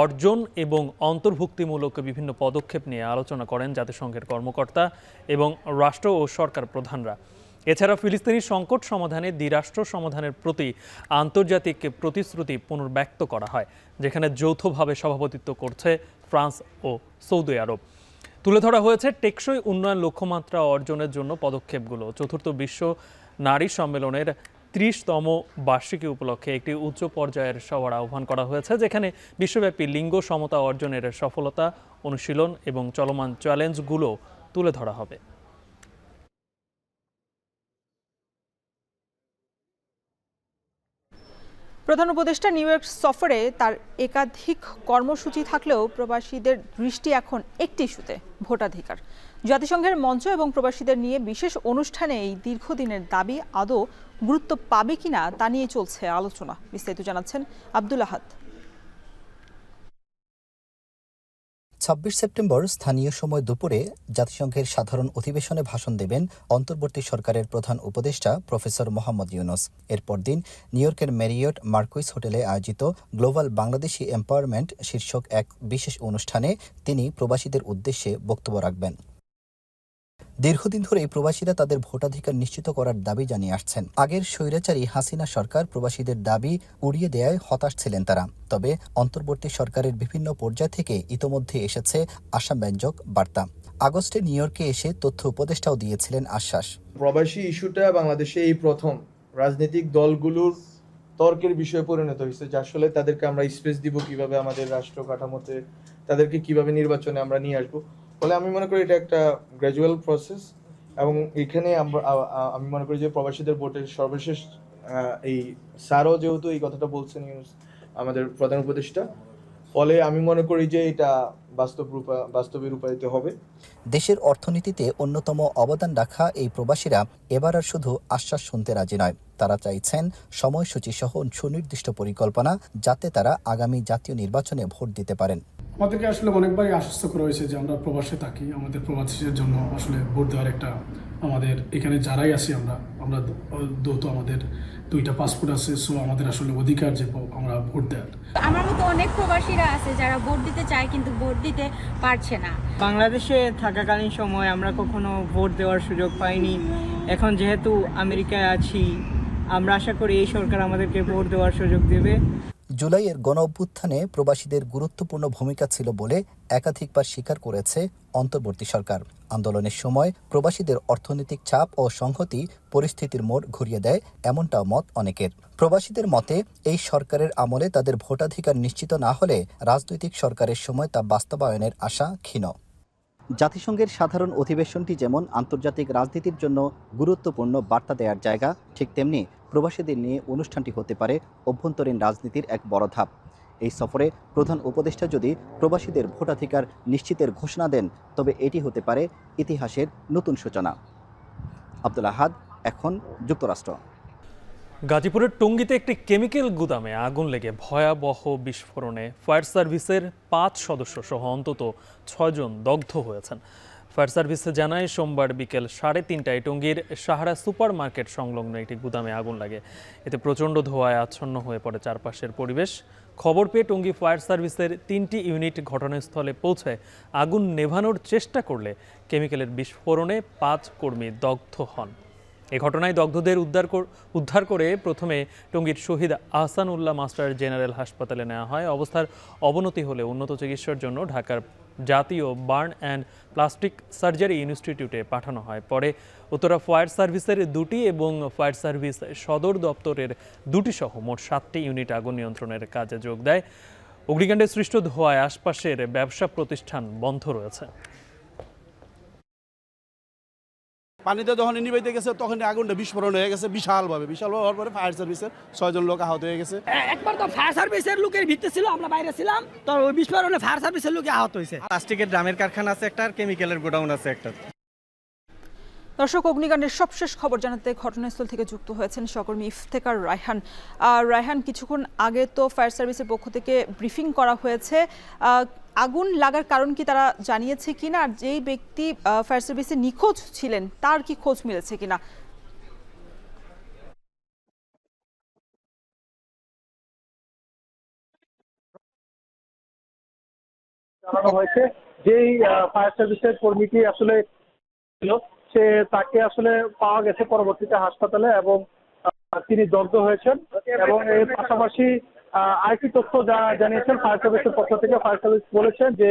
অর্জন এবং অন্তর্ভুক্তিমূলক বিভিন্ন পদক্ষেপ নিয়ে আলোচনা করেন জাতিসংঘের কর্মকর্তা এবং রাষ্ট্র ও সরকার প্রধানরা। এছাড়া ফিলিস্তিনি সংকট সমাধানে দ্বিরাষ্ট্র সমাধানের প্রতি আন্তর্জাতিক প্রতিশ্রুতি পুনর্ব্যক্ত করা হয়, যেখানে যৌথভাবে সভাপতিত্ব করছে ফ্রান্স ও সৌদি আরব। তুলে ধরা হয়েছে টেকসই উন্নয়ন লক্ষ্যমাত্রা অর্জনের জন্য পদক্ষেপগুলো। চতুর্থ বিশ্ব নারী সম্মেলনের 30তম বার্ষিকী উপলক্ষে একটি উচ্চ পর্যায়ের সভার আহ্বান করা হয়েছে, যেখানে বিশ্বব্যাপী লিঙ্গ সমতা অর্জনের সফলতা, অনুশীলন এবং চলমান চ্যালেঞ্জগুলো তুলে ধরা হবে।
প্রধান উপদেষ্টা নিউ ইয়র্ক সফরে তার একাধিক কর্মসূচি থাকলেও প্রবাসীদের দৃষ্টি এখন একটি ইস্যুতে, ভোটাধিকার। জাতিসংঘের মঞ্চ এবং প্রবাসীদের নিয়ে বিশেষ অনুষ্ঠানে এই দীর্ঘদিনের দাবি আদৌ গুরুত্ব পাবে কিনা তা নিয়ে চলছে আলোচনা। বিস্তারিত জানাচ্ছেন আব্দুল আহাদ।
26 সেপ্টেম্বর স্থানীয় সময় দুপুরে জাতিসংঘের সাধারণ অধিবেশনে ভাষণ দেবেন অন্তর্বর্তী সরকারের প্রধান উপদেষ্টা প্রফেসর মোহাম্মদ ইউনুস। এরপর দিন নিউ ইয়র্কের ম্যারিয়ট মার্কুইস হোটেলে আয়োজিত গ্লোবাল বাংলাদেশি এম্পাওয়ারমেন্ট শীর্ষক এক বিশেষ অনুষ্ঠানে তিনি প্রবাসীদের উদ্দেশ্যে বক্তব্য রাখবেন। দীর্ঘদিন ধরে প্রবাসীরা তাদের ভোটাধিকার নিশ্চিত করার দাবি জানিয়ে আসছেন। আগের স্বৈরাচারী হাসিনা সরকার প্রবাসীদের দাবি উড়িয়ে দেয়ায় হতাশ ছিলেন তারা। তবে অন্তর্বর্তী সরকারের বিভিন্ন পর্যায় থেকে ইতোমধ্যে এসেছে আশাব্যঞ্জক বার্তা। আগস্টে নিউ ইয়র্কে এসে তথ্য উপদেষ্টাও দিয়েছিলেন আশ্বাস।
প্রবাসী ইস্যুটা বাংলাদেশে এই প্রথম রাজনৈতিক দলগুলোর তর্কের বিষয়ে পরিণত হয়েছে, যে আসলে তাদেরকে আমরা স্পেস দিব কিভাবে, আমাদের রাষ্ট্র কাঠামোতে তাদেরকে কিভাবে নির্বাচনে আমরা নিয়ে আসবো। ফলে আমি মনে করি এটা একটা গ্র্যাজুয়াল প্রসেস, এবং এখানে আমি মনে করি যে প্রবাসীদের ভোটের সর্বশেষ এই স্যারও যেহেতু এই কথাটা বলছেন আমাদের প্রধান উপদেষ্টা, ফলে আমি মনে করি যে এটা বাস্তবে রূপায়িত হবে।
দেশের অর্থনীতিতে অন্যতম অবদান রাখা এই প্রবাসীরা এবার আর শুধু আশ্বাস শুনতে রাজি নয়, তারা চাইছেন সময়সূচি সহ সুনির্দিষ্ট পরিকল্পনা, যাতে তারা আগামী জাতীয় নির্বাচনে ভোট দিতে পারেন।
আমাদেরকে আসলে অনেকবারই আশ্বস্ত করা হয়েছে যে আমরা প্রবাসে থাকি, আমাদের প্রবাসীদের জন্য আসলে ভোট দেওয়ার একটা, আমাদের এখানে যারাই আছি আমরা দ্রুত আমাদের 2টা পাসপোর্ট আছে, সো আমাদের আসলে অধিকার যে আমরা ভোট দেওয়ার।
আমার মতো অনেক প্রবাসীরা আছে যারা ভোট দিতে চায় কিন্তু ভোট দিতে পারছে না।
বাংলাদেশে থাকাকালীন সময় আমরা কখনো ভোট দেওয়ার সুযোগ পাইনি। এখন যেহেতু আমেরিকায় আছি, আমরা আশা করি এই সরকার আমাদেরকে ভোট দেওয়ার সুযোগ দেবে।
জুলাইয়ের গণ অভ্যুত্থানে প্রবাসীদের গুরুত্বপূর্ণ ভূমিকা ছিল বলে একাধিকবার স্বীকার করেছে অন্তর্বর্তী সরকার। আন্দোলনের সময় প্রবাসীদের অর্থনৈতিক চাপ ও সংহতি পরিস্থিতির মোড় ঘুরিয়ে দেয়, এমনটাও মত অনেকের। প্রবাসীদের মতে এই সরকারের আমলে তাদের ভোটাধিকার নিশ্চিত না হলে রাজনৈতিক সরকারের সময় তা বাস্তবায়নের আশা ক্ষীণ। জাতিসংঘের সাধারণ অধিবেশনটি যেমন আন্তর্জাতিক রাজনীতির জন্য গুরুত্বপূর্ণ বার্তা দেওয়ার জায়গা, ঠিক তেমনি প্রবাসীদের নিয়ে অনুষ্ঠানটি হতে পারে অভ্যন্তরীণ রাজনীতির এক বড় ধাপ। এই সফরে প্রধান উপদেষ্টা যদি প্রবাসীদের ভোটাধিকার নিশ্চিতের ঘোষণা দেন, তবে এটি হতে পারে ইতিহাসের নতুন সূচনা। আব্দুল আহাদ, এখন যুক্তরাষ্ট্র।
গাজীপুরের টঙ্গীতে একটি কেমিক্যাল গুদামে আগুন লেগে ভয়াবহ বিস্ফোরণে ফায়ার সার্ভিসের 5 সদস্য সহ অন্তত 6 জন দগ্ধ হয়েছেন। ফায়ার সার্ভিসে জানায় সোমবার বিকেল 3:30টায় টঙ্গীর সাহারা সুপার মার্কেট সংলগ্ন একটি গুদামে আগুন লাগে। এতে প্রচণ্ড ধোঁয়ায় আচ্ছন্ন হয়ে পড়ে চারপাশের পরিবেশ। খবর পেয়ে টঙ্গী ফায়ার সার্ভিসের 3টি ইউনিট ঘটনাস্থলে পৌঁছে আগুন নেভানোর চেষ্টা করলে কেমিক্যালের বিস্ফোরণে 5 কর্মী দগ্ধ হন। এ ঘটনায় দগ্ধদের উদ্ধার করে প্রথমে টঙ্গীর শহীদ আহসানুল্লাহ মাস্টার জেনারেল হাসপাতালে নেওয়া হয়। অবস্থার অবনতি হলে উন্নত চিকিৎসার জন্য ঢাকার জাতীয় বার্ন অ্যান্ড প্লাস্টিক সার্জারি ইনস্টিটিউটে পাঠানো হয়। পরে উত্তরা ফায়ার সার্ভিসের 2টি এবং ফায়ার সার্ভিস সদর দপ্তরের 2টি সহ মোট 7টি ইউনিট আগুন নিয়ন্ত্রণের কাজে যোগ দেয়। অগ্নিকাণ্ডে সৃষ্ট ধোঁয়ায় আশপাশের ব্যবসা প্রতিষ্ঠান বন্ধ রয়েছে।
পানিতে যখন নিবাইতে গেছে তখন আগুনটা বিস্ফোরণ হয়ে গেছে বিশাল হওয়ার পরে ফায়ার সার্ভিসের 6 জন লোক আহত হয়ে গেছে।
একবার তো ফায়ার সার্ভিসের লোকের ভিতরে ছিল, আমরা বাইরে ছিলাম, তো ওই বিস্ফোরণে ফায়ার সার্ভিসের লোক আহত হয়েছে।
প্লাস্টিকের ড্রামের কারখানা আছে একটা, আর কেমিক্যালের গোডাউন আছে একটা।
দর্শক, অগ্নিকাণ্ডের সবশেষ খবর জানাতে ঘটনাস্থল থেকে যুক্ত হয়েছেন সহকর্মী ইফতেখার রায়হান। রায়হান, কিছুক্ষণ আগে তো ফায়ার সার্ভিসের পক্ষ থেকে ব্রিফিং করা হয়েছে, আগুন লাগার কারণ কি তারা জানিয়েছে কিনা, আর যেই ব্যক্তি ফায়ার সার্ভিসে নিখোঁজ ছিলেন তার কি খোঁজ মিলেছে কিনা?
জানানো হয়েছে যেই ফায়ার সার্ভিসের কর্মীটি আসলে ছিল, সে তাকে আসলে পাওয়া গেছে পরবর্তীতে হাসপাতালে এবং তিনি দগ্ধ হয়েছেন। এবং এর পাশাপাশি আরেকটি তথ্য যা জানিয়েছেন ফায়ার সার্ভিসের পক্ষ থেকে, ফায়ার সার্ভিস বলেছেন যে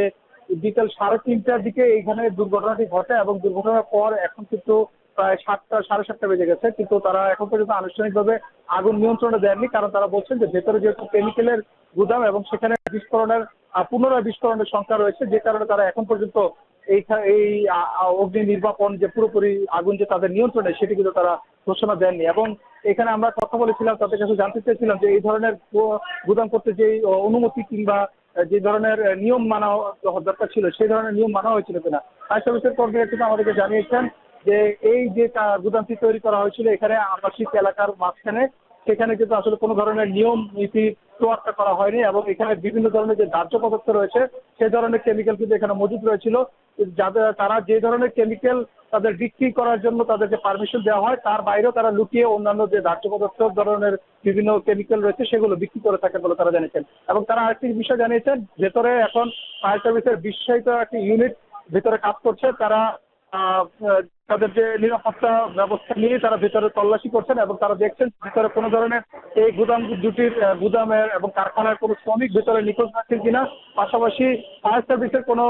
বিকেল 3:30টার দিকে এইখানে দুর্ঘটনাটি ঘটে এবং দুর্ঘটনার পর এখন কিন্তু প্রায় 7টা বেজে গেছে, কিন্তু তারা এখন পর্যন্ত আনুষ্ঠানিকভাবে আগুন নিয়ন্ত্রণে দেননি, কারণ তারা বলছেন যে ভেতরে যেহেতু কেমিক্যালের গুদাম এবং সেখানে পুনরায় বিস্ফোরণের সংখ্যা রয়েছে, যে কারণে তারা এখন পর্যন্ত এই অগ্নি নির্বাপন যে পুরোপুরি আগুন যে তাদের নিয়ন্ত্রণে সেটি কিন্তু তারা ঘোষণা দেননি। এবং এখানে আমরা কথা বলেছিলাম, তাদের কাছে জানতে চেয়েছিলাম যে এই ধরনের গুদাম করতে যে অনুমতি কিংবা যে ধরনের নিয়ম মানা দরকার ছিল সেই ধরনের নিয়ম মানা হয়েছিল কিনা। ফায়ার সার্ভিসের কর্মীরা কিন্তু আমাদেরকে জানিয়েছেন যে এই যে গুদামটি তৈরি করা হয়েছিল এখানে আবাসিক এলাকার মাঝখানে, সেখানে কিন্তু আসলে কোনো ধরনের নিয়ম নীতি তোয়াক্কা করা হয়নি এবং এখানে বিভিন্ন ধরনের যে দাহ্য পদার্থ রয়েছে সে ধরনের কেমিক্যাল কিন্তু এখানে মজুদ রয়েছিল, যাদের তারা যে ধরনের কেমিক্যাল তাদের বিক্রি করার জন্য তাদেরকে পারমিশন দেওয়া হয় তার বাইরেও তারা লুকিয়ে অন্যান্য যে দাহ্য পদার্থ ধরনের বিভিন্ন কেমিক্যাল রয়েছে সেগুলো বিক্রি করে থাকে বলে তারা জানিয়েছেন। এবং তারা আরেকটি বিষয় জানিয়েছেন, ভেতরে এখন ফায়ার সার্ভিসের বিশেষায়িত একটি ইউনিট ভেতরে কাজ করছে, তারা তাদের যে নিরাপত্তা ব্যবস্থা নিয়ে তারা ভেতরে তল্লাশি করছেন এবং তারা দেখছেন ভেতরে কোনো ধরনের এই গুদামের এবং কারখানার কোনো শ্রমিক ভেতরে নিখোঁজ আছেন কিনা, পাশাপাশি ফায়ার সার্ভিসের কোনো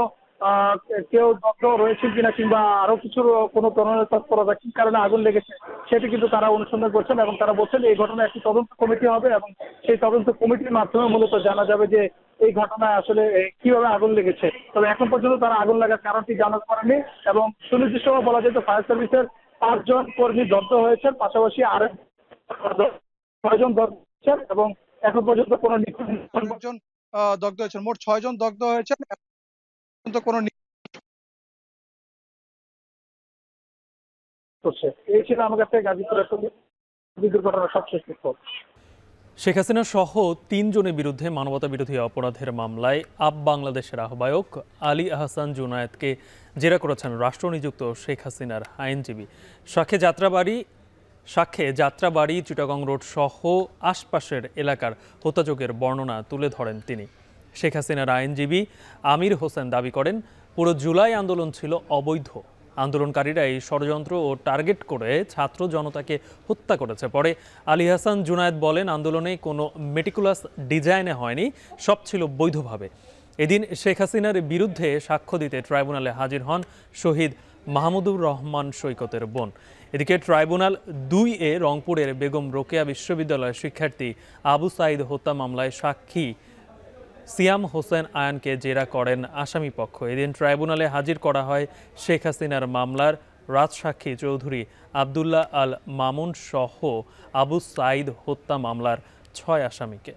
কেউ দগ্ধ রয়েছেন কিনা কিংবা আরো কিছু কোনো ধরনের তৎপরতা কি কারণে আগুন লেগেছে সেটি কিন্তু তারা অনুসন্ধান করছেন। এবং তারা বলছেন এই ঘটনায় একটি তদন্ত কমিটি হবে এবং সেই তদন্ত কমিটির মাধ্যমে মূলত জানা যাবে যে এই ঘটনায় আসলে কিভাবে আগুন লেগেছে। তবে এখন পর্যন্ত তারা আগুন লাগার কারণটি জানাতে পারেনি এবং সুনির্দিষ্টভাবে বলা যায় ফায়ার সার্ভিসের 5 জন কর্মী দগ্ধ হয়েছেন, পাশাপাশি আরো 6 জন দগ্ধ হয়েছেন এবং এখন পর্যন্ত কোনো
দগ্ধ হয়েছেন, মোট 6 জন দগ্ধ হয়েছেন। কোনো
এই ছিল আমার কাছে গাজীপুরের দুর্ঘটনার সবশেষ তথ্য।
শেখ হাসিনা সহ 3 জনের বিরুদ্ধে মানবতা বিরোধী অপরাধের মামলায় বাংলাদেশের আহ্বায়ক আলী আহসান জুনায়েদকে জেরা করেছেন রাষ্ট্রনিযুক্ত শেখ হাসিনার আইনজীবী। সাক্ষ্যে যাত্রাবাড়ি, চিটাগং রোড সহ আশপাশের এলাকার হত্যাযজ্ঞের বর্ণনা তুলে ধরেন তিনি। শেখ হাসিনার আইনজীবী আমির হোসেন দাবি করেন পুরো জুলাই আন্দোলন ছিল অবৈধ, আন্দোলনকারীরা এই ষড়যন্ত্র ও টার্গেট করে ছাত্র জনতাকে হত্যা করেছে। পরে আলী হাসান জুনায়েদ বলেন আন্দোলনে কোনো মেটিকুলাস ডিজাইনে হয়নি, সব ছিল বৈধভাবে। এদিন শেখ হাসিনার বিরুদ্ধে সাক্ষ্য দিতে ট্রাইব্যুনালে হাজির হন শহীদ মাহমুদুর রহমান সৈকতের বোন। এদিকে ট্রাইব্যুনাল 2A রংপুরের বেগম রোকেয়া বিশ্ববিদ্যালয়ের শিক্ষার্থী আবু সাঈদ হত্যা মামলায় সাক্ষী সিয়াম হোসেন আয়ানকে জেরা করেন আসামি পক্ষ। এদিন ট্রাইব্যুনালে হাজির করা হয় শেখ হাসিনার মামলার রাজসাক্ষী চৌধুরী আবদুল্লাহ আল মামুন সহ আবু সাঈদ হত্যা মামলার 6 আসামিকে।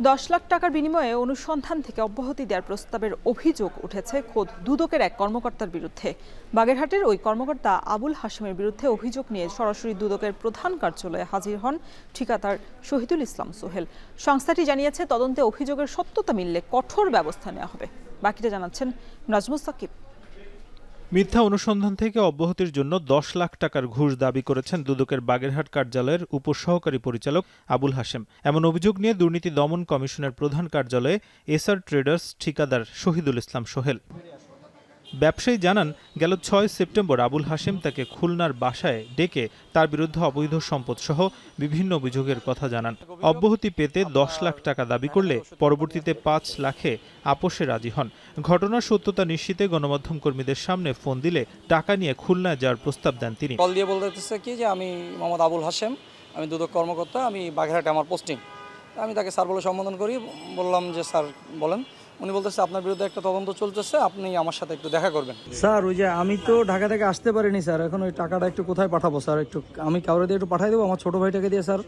10 লাখ টাকার বিনিময়ে অনুসন্ধান থেকে অব্যাহতি দেওয়ার প্রস্তাবের অভিযোগ উঠেছে খোদ দুদকের এক কর্মকর্তার বিরুদ্ধে। বাগেরহাটের ওই কর্মকর্তা আবুল হাশেমের বিরুদ্ধে অভিযোগ নিয়ে সরাসরি দুদকের প্রধান কার্যালয়ে হাজির হন ঠিকাদার শহীদুল ইসলাম সোহেল। সংস্থাটি জানিয়েছে তদন্তে অভিযোগের সত্যতা মিললে কঠোর ব্যবস্থা নেওয়া হবে। বাকিটা জানাচ্ছেন নাজমুস সাকিব।
মিথ্যা অনুসন্ধান থেকে অব্যাহতির জন্য 10 লাখ টাকার ঘুষ দাবি করেছেন দুদকের বাগেরহাট কার্যালয়ের উপসহকারী পরিচালক আবুল হাশেম। এমন অভিযোগ নিয়ে দুর্নীতি দমন কমিশনের প্রধান কার্যালয়ে এসআর ট্রেডার্স ঠিকাদার শহীদুল ইসলাম সোহেল। ব্যবসায়ী জানান গেল 6 সেপ্টেম্বর আবুল হাশেম তাকে খুলনার বাসায় ডেকে তার বিরুদ্ধে অবৈধ সম্পদ সহ বিভিন্ন অভিযোগের কথা জানান। অব্যাহতি পেতে 10 লাখ টাকা দাবি করলে পরবর্তীতে 5 লাখে আপোষে রাজি হন। ঘটনার সত্যতা নিশ্চিতে গণমাধ্যম কর্মীদের সামনে ফোন দিলে টাকা নিয়ে খুলনায় যাওয়ার প্রস্তাব দেন তিনি।
কল দিয়ে বলতেছে কি যে আমি মোহাম্মদ আবুল হাশেম, আমি দুদক কর্মকর্তা, আমি বাগেরহাটে আমার পোস্টিং। আমি তাকে স্যার বলে সম্বোধন করি, বললাম যে স্যার বলেন। উনি বলতেছে আপনার বিরুদ্ধে একটা তদন্ত চলতেছে, আপনি আমার সাথে একটু দেখা করবেন।
স্যার ওই যে আমি তো ঢাকা থেকে আসতে পারিনি স্যার, এখন ওই টাকাটা একটু কোথায় পাঠাবো স্যার? একটু আমি কাউরে দিয়ে একটু পাঠিয়ে দেবো, আমার ছোট ভাইটাকে দিয়ে স্যার।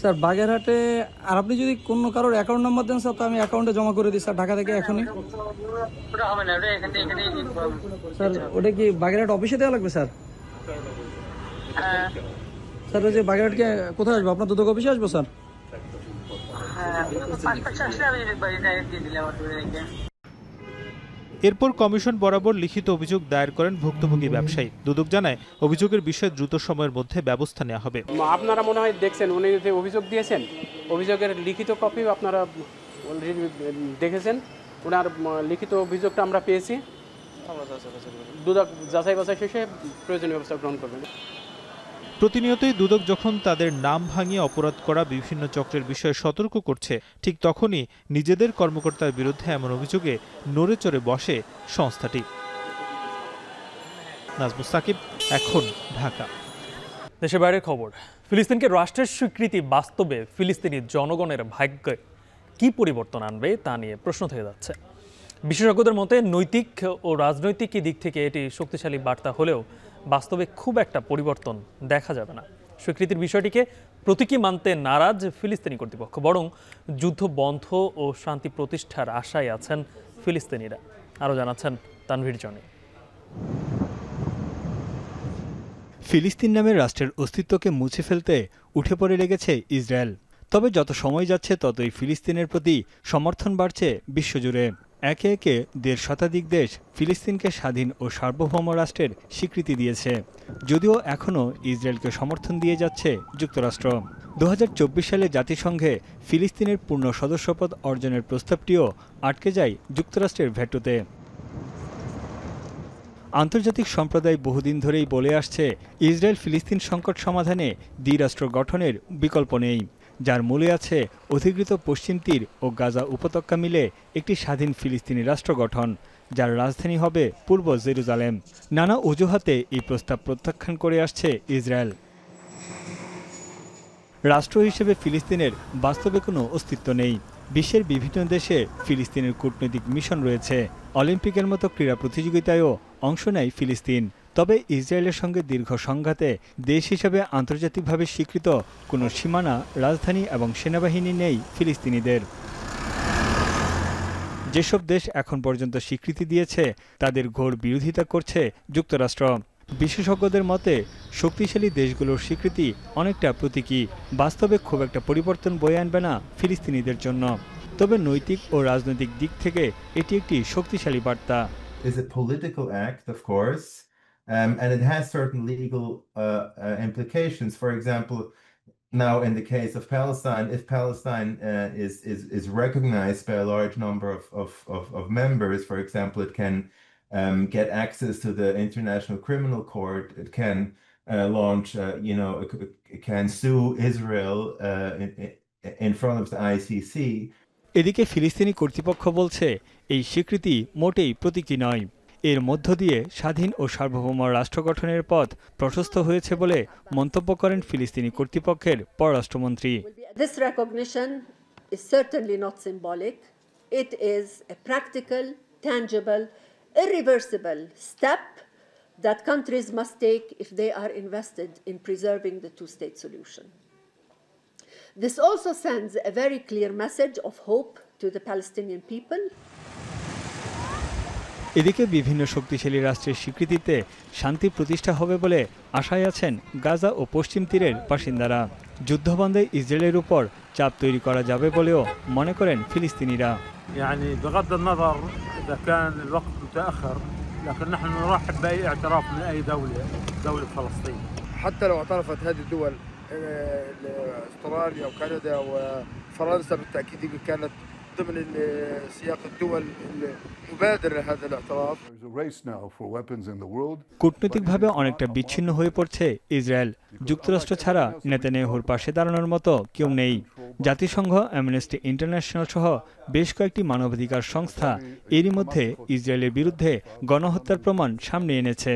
স্যার বাগেরহাটে, আর আপনি যদি কোনো কারোর অ্যাকাউন্ট নাম্বার দেন স্যার, তো আমি অ্যাকাউন্টে জমা করে দিই স্যার ঢাকা থেকে এখনই। স্যার ওটা কি বাগেরহাট অফিসে দেওয়া লাগবে স্যার? স্যার ওই যে বাগেরহাটকে কোথায় আসবো? আপনার দুদক অফিসে আসবো স্যার?
এরপর কমিশন বরাবর লিখিত অভিযোগ দায়ের করেন ভুক্তভোগী ব্যবসায়ী। দুদক জানায় অভিযোগের বিষয়ে দ্রুত সময়ের মধ্যে ব্যবস্থা নেওয়া হবে।
আপনারা মনে হয় দেখছেন, উনি যে অভিযোগ দিয়েছেন, অভিযোগের লিখিত কপি আপনারা দেখেছেন। ওনার লিখিত অভিযোগটা আমরা পেয়েছি, দুদক যাচাই বাছাই শেষে প্রয়োজনীয় ব্যবস্থা গ্রহণ করবেন।
প্রতিনিয়তই দুদক যখন তাদের নাম ভাঙিয়ে অপরাধ করা বিভিন্ন চক্রের বিষয়ে সতর্ক করছে, ঠিক তখনই নিজেদের কর্মকর্তার বিরুদ্ধে এমন অভিযোগে নড়ে চড়ে বসে সংস্থাটি। নাজমুস সাকিব, এখন, ঢাকা।
দেশের বাইরের খবর। ফিলিস্তিনকে রাষ্ট্রের স্বীকৃতি বাস্তবে ফিলিস্তিনি জনগণের ভাগ্যে কি পরিবর্তন আনবে তা নিয়ে প্রশ্ন থেকে যাচ্ছে। বিশেষজ্ঞদের মতে নৈতিক ও রাজনৈতিক দিক থেকে এটি শক্তিশালী বার্তা হলেও বাস্তবে খুব একটা পরিবর্তন দেখা যাবে না। স্বীকৃতির বিষয়টিকে প্রতীকী মানতে নারাজ ফিলিস্তিনি কর্তৃপক্ষ, বরং যুদ্ধ বন্ধ ও শান্তি প্রতিষ্ঠার আশায় আছেন ফিলিস্তিনিরা। আরও জানাচ্ছেন তানভীর জনি।
ফিলিস্তিন নামের রাষ্ট্রের অস্তিত্বকে মুছে ফেলতে উঠে পড়ে লেগেছে ইসরায়েল। তবে যত সময় যাচ্ছে ততই ফিলিস্তিনের প্রতি সমর্থন বাড়ছে বিশ্বজুড়ে। একে একে ১.৫ শতাধিক দেশ ফিলিস্তিনকে স্বাধীন ও সার্বভৌম রাষ্ট্রের স্বীকৃতি দিয়েছে, যদিও এখনও ইসরায়েলকে সমর্থন দিয়ে যাচ্ছে যুক্তরাষ্ট্র। ২০২৪ সালে জাতিসংঘে ফিলিস্তিনের পূর্ণ সদস্যপদ অর্জনের প্রস্তাবটিও আটকে যায় যুক্তরাষ্ট্রের ভেটোতে। আন্তর্জাতিক সম্প্রদায় বহুদিন ধরেই বলে আসছে, ইসরায়েল ফিলিস্তিন সংকট সমাধানে দ্বিরাষ্ট্র গঠনের বিকল্প নেই, যার মূলে আছে অধিকৃত পশ্চিম তীর ও গাজা উপত্যকা মিলে একটি স্বাধীন ফিলিস্তিনি রাষ্ট্র গঠন, যার রাজধানী হবে পূর্ব জেরুজালেম। নানা অজুহাতে এই প্রস্তাব প্রত্যাখ্যান করে আসছে ইসরায়েল। রাষ্ট্র হিসেবে ফিলিস্তিনের বাস্তবে কোনো অস্তিত্ব নেই। বিশ্বের বিভিন্ন দেশে ফিলিস্তিনের কূটনৈতিক মিশন রয়েছে। অলিম্পিকের মতো ক্রীড়া প্রতিযোগিতায়ও অংশ নেয় ফিলিস্তিন। তবে ইসরায়েলের সঙ্গে দীর্ঘ সংঘাতে দেশ হিসেবে আন্তর্জাতিকভাবে স্বীকৃত কোনো সীমানা, রাজধানী এবং সেনাবাহিনী নেই ফিলিস্তিনিদের। যেসব দেশ এখন পর্যন্ত স্বীকৃতি দিয়েছে তাদের ঘোর বিরোধিতা করছে যুক্তরাষ্ট্র। বিশেষজ্ঞদের মতে শক্তিশালী দেশগুলোর স্বীকৃতি অনেকটা প্রতীকী, বাস্তবে খুব একটা পরিবর্তন বয়ে আনবে না ফিলিস্তিনিদের জন্য। তবে নৈতিক ও রাজনৈতিক দিক থেকে এটি একটি শক্তিশালী বার্তা।
Is a political act, of course, and it has certain legal implications. For example, now in the case of Palestine, if Palestine is recognized by a large number of members, for example, it can get access to the International Criminal Court. It can launch, it can sue Israel in front of the ICC.
এদিকে ফিলিস্তিনি কর্তৃপক্ষ বলছে এই স্বীকৃতি মোটেই প্রতীকী নয়। এর মধ্য দিয়ে স্বাধীন ও সার্বভৌম রাষ্ট্র গঠনের পথ প্রশস্ত হয়েছে বলে মন্তব্য করেন ফিলিস্তিনি কর্তৃপক্ষের পররাষ্ট্রমন্ত্রী।
This recognition is certainly not symbolic. It is a practical, tangible, irreversible step that countries must take if they are invested in preserving the two-state solution. This also sends a very clear message of hope to the Palestinian people.
এদিকে বিভিন্ন শক্তিশালী রাষ্ট্রের স্বীকৃতিতে শান্তি প্রতিষ্ঠা হবে বলে আশায় আছেন গাজা ও পশ্চিম তীরের বাসিন্দারা। যুদ্ধবন্ধে ইসরায়েলের উপর চাপ তৈরি করা যাবে বলেও মনে করেন ফিলিস্তিনিরা।
يعني بغض النظر إذا كان الوقت متأخر لكن نحن نرحب بأي اعتراف من أي دولة فلسطين.
حتى لو اعترفت هذه الدول استراليا وكندا وفرنسا بالتأكيد كانت ضمن سياق الدول المبادرة لهذا الاعتراف.
কূটনৈতিকভাবে অনেকটা বিচ্ছিন্ন হয়ে পড়ছে ইসরায়েল। যুক্তরাষ্ট্র ছাড়া নেতানিয়াহুর পাশে দাঁড়ানোর মতো কেউ নেই। জাতিসংঘ, অ্যামনেস্টি ইন্টারন্যাশনাল সহ বেশ কয়েকটি মানবাধিকার সংস্থা এরই মধ্যে ইসরায়েলের বিরুদ্ধে গণহত্যার প্রমাণ সামনে এনেছে।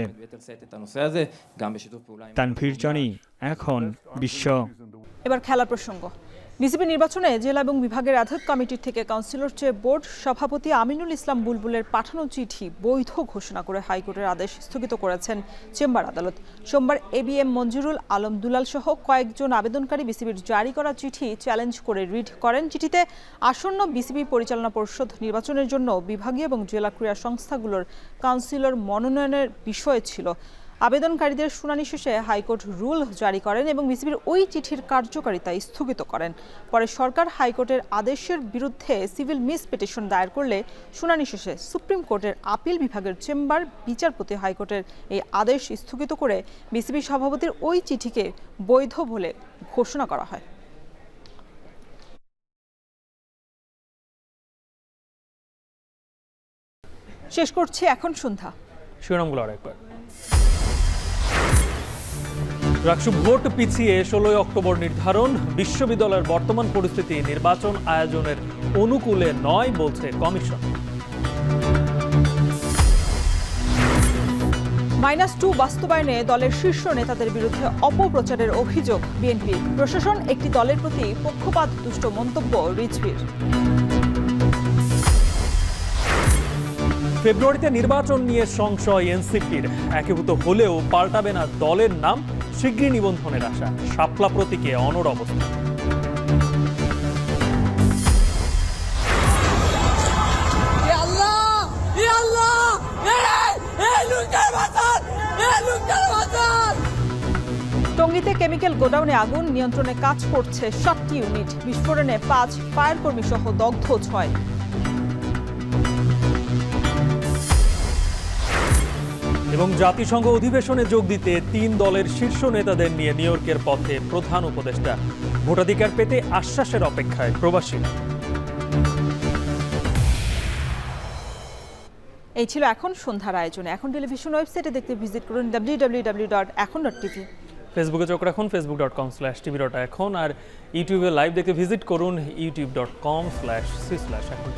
তানভীর জনি, এখন বিশ্ব।
এবার খেলা প্রসঙ্গ। বিসিবি নির্বাচনে জেলা এবং বিভাগের অ্যাডহক কমিটির থেকে কাউন্সিলর চেয়ে বোর্ড সভাপতি আমিনুল ইসলাম বুলবুলের পাঠানো চিঠি বৈধ ঘোষণা করে হাইকোর্টের আদেশ স্থগিত করেছেন চেম্বার আদালত। সোমবার ABM মঞ্জুরুল আলম দুলাল সহ কয়েকজন আবেদনকারী বিসিবির জারি করা চিঠি চ্যালেঞ্জ করে রিট করেন। চিঠিতে আসন্ন বিসিবি পরিচালনা পরিষদ নির্বাচনের জন্য বিভাগীয় এবং জেলা ক্রীড়া সংস্থাগুলোর কাউন্সিলর মনোনয়নের বিষয় ছিল। আবেদনকারীদের শুনানি শেষে হাইকোর্ট রুল জারি করেন এবং বিসিবির ওই চিঠির কার্যকারিতা স্থগিত করেন। পরে সরকার হাইকোর্টের আদেশের বিরুদ্ধে সিভিল মিস পিটিশন দায়ের করলে শুনানি শেষে সুপ্রিম কোর্টের আপিল বিভাগের চেম্বার বিচারপতি হাইকোর্টের এই আদেশ স্থগিত করে বিসিবি সভাপতির ওই চিঠিকে বৈধ বলে ঘোষণা করা হয়। শেষ করছি এখন সন্ধ্যা।
শিরোনামগুলো আরেকবার। রাকসু ভোট পিছিয়ে 16 অক্টোবর নির্ধারণ, বিশ্ববিদ্যালয়ের বর্তমান পরিস্থিতি নির্বাচন আয়োজনের অনুকূলে নয় বলছে কমিশন।
-2 বাস্তবায়নে দলের শীর্ষ নেতাদের বিরুদ্ধে অপপ্রচারের অভিযোগ বিএনপির। প্রশাসন একটি দলের প্রতি পক্ষপাত দুষ্ট মন্তব্য রিজভির।
ফেব্রুয়ারিতে নির্বাচন নিয়ে সংশয় এনসিপির, একীভূত হলেও পাল্টাবে না দলের নাম, শীঘ্রই নিবন্ধনের আশা। শাপলা প্রতীকে অনড় অবস্থা।
টঙ্গীতে কেমিক্যাল গোডাউনে আগুন, নিয়ন্ত্রণে কাজ করছে 7টি ইউনিট। বিস্ফোরণে 5 ফায়ার কর্মী সহ দগ্ধ 6।
এবং জাতিসংঘ অধিবেশনে যোগ দিতে 3 দলের শীর্ষ নেতাদের নিয়ে নিউ ইয়র্কের পথে প্রধান উপদেষ্টা। ভোটাধিকার পেতে আশ্বাসের অপেক্ষায় প্রবাসীরা।
এই ছিল এখন সন্ধ্যার আয়োজনে। এখন টেলিভিশন ওয়েবসাইটে দেখতে ভিজিট করুন www.ekhon.tv।
ফেসবুকে চোখ রাখুন facebook.com/tv.ekhon, আর ইউটিউবে লাইভ দেখতে ভিজিট করুন youtube.com/c/ekhon।